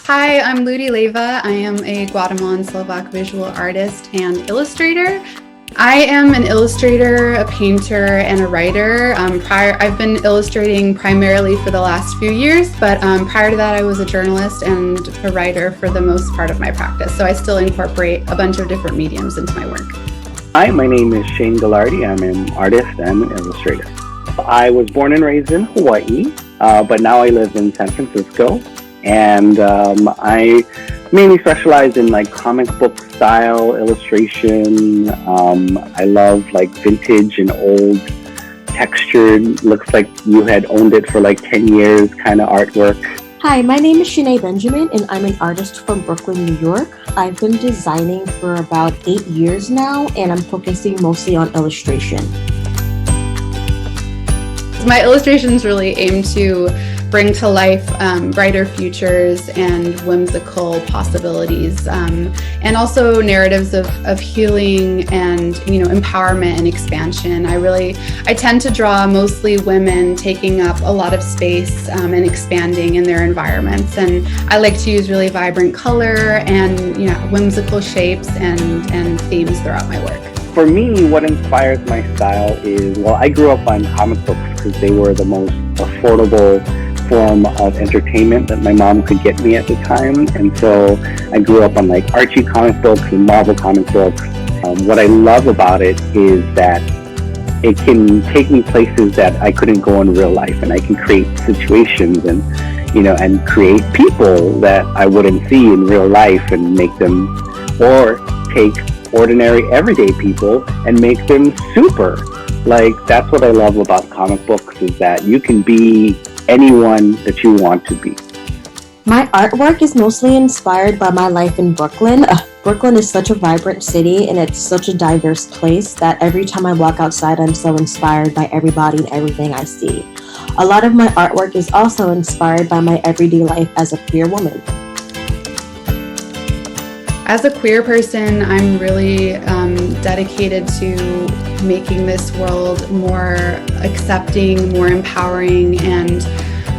Hi, I'm Ludi Leyva. I am a Guatemalan Slovak visual artist and illustrator. I am an illustrator, a painter, and a writer. I've been illustrating primarily for the last few years, but prior to that, I was a journalist and a writer for the most part of my practice. So I still incorporate a bunch of different mediums into my work. Hi, my name is Shane Gallardi. I'm an artist and an illustrator. I was born and raised in Hawaii, but now I live in San Francisco. And I mainly specialize in like comic book style illustration. I love like vintage and old textured, looks like you had owned it for like 10 years kind of artwork. Hi, my name is Shanae Benjamin, and I'm an artist from Brooklyn, New York. I've been designing for about 8 years now, and I'm focusing mostly on illustration. My illustrations really aim to bring to life brighter futures and whimsical possibilities, and also narratives of healing and empowerment and expansion. I tend to draw mostly women taking up a lot of space and expanding in their environments, and I like to use really vibrant color and whimsical shapes and themes throughout my work. For me, what inspires my style is, I grew up on comic books because they were the most affordable form of entertainment that my mom could get me at the time. And so I grew up on like Archie comic books and Marvel comic books. What I love about it is that it can take me places that I couldn't go in real life, and I can create situations and create people that I wouldn't see in real life and make them, or take ordinary everyday people and make them super. Like, that's what I love about comic books, is that you can be anyone that you want to be. My artwork is mostly inspired by my life in Brooklyn. Brooklyn is such a vibrant city, and it's such a diverse place that every time I walk outside, I'm so inspired by everybody and everything I see. A lot of my artwork is also inspired by my everyday life as a queer woman. As a queer person, I'm really dedicated to making this world more accepting, more empowering, and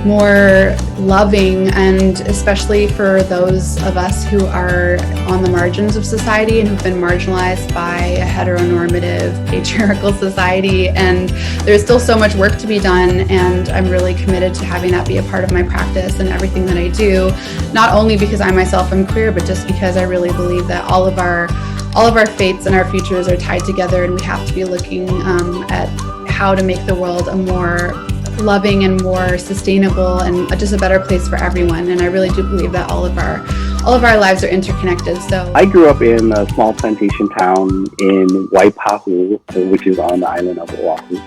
more loving, and especially for those of us who are on the margins of society and who've been marginalized by a heteronormative patriarchal society. And there's still so much work to be done, and I'm really committed to having that be a part of my practice and everything that I do, not only because I myself am queer, but just because I really believe that all of our fates and our futures are tied together, and we have to be looking at how to make the world a more loving and more sustainable and just a better place for everyone. And I really do believe that all of our lives are interconnected. So I grew up in a small plantation town in Waipahu, which is on the island of Oahu.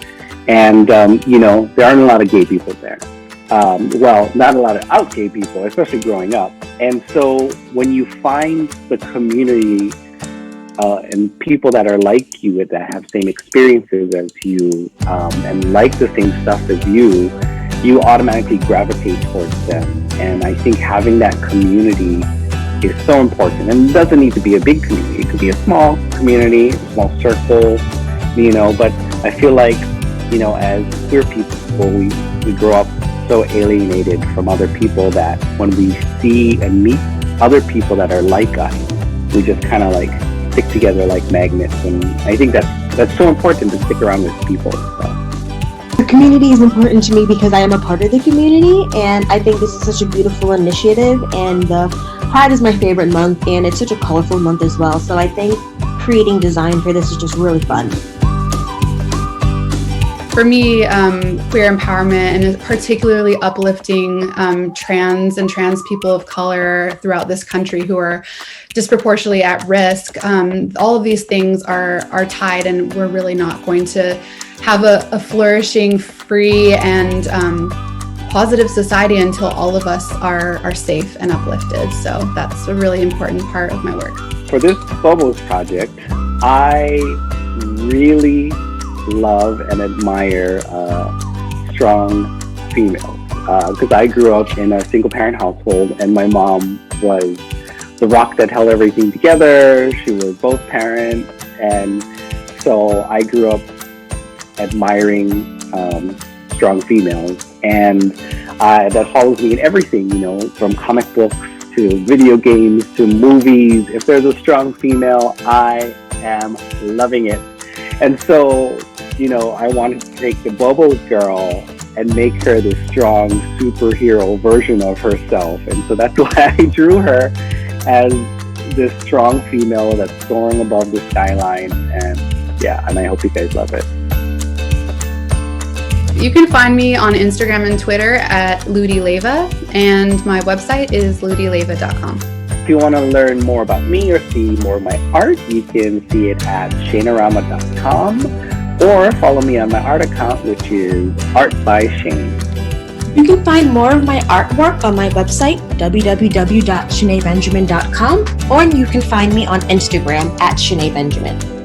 And, there aren't a lot of gay people there. Not a lot of out gay people, especially growing up. And so when you find the community and people that are like you, that have same experiences as you, and like the same stuff as you automatically gravitate towards them. And I think having that community is so important. And it doesn't need to be a big community. It could be a small community, a small circle, but I feel like, as queer people, we grow up so alienated from other people that when we see and meet other people that are like us, we just kind of like stick together like magnets. And I think that's so important to stick around with people. So. The community is important to me because I am a part of the community, and I think this is such a beautiful initiative, and Pride is my favorite month, and it's such a colorful month as well. So I think creating design for this is just really fun. For me, queer empowerment, and particularly uplifting trans and trans people of color throughout this country who are disproportionately at risk, all of these things are tied, and we're really not going to have a flourishing, free, and positive society until all of us are safe and uplifted. So that's a really important part of my work. For this Bobo's project, I really love and admire strong females, because I grew up in a single parent household, and my mom was the rock that held everything together. She was both parents, and so I grew up admiring strong females, and that follows me in everything, from comic books to video games to movies. If there's a strong female, I am loving it. And so, I wanted to take the Bobo girl and make her the strong superhero version of herself. And so that's why I drew her as this strong female that's soaring above the skyline. And I hope you guys love it. You can find me on Instagram and Twitter at LudiLeva, and my website is ludileva.com. If you want to learn more about me or see more of my art, you can see it at shanerama.com or follow me on my art account, which is Art by Shane. You can find more of my artwork on my website, www.shanaebenjamin.com, or you can find me on Instagram at ShanaeBenjamin.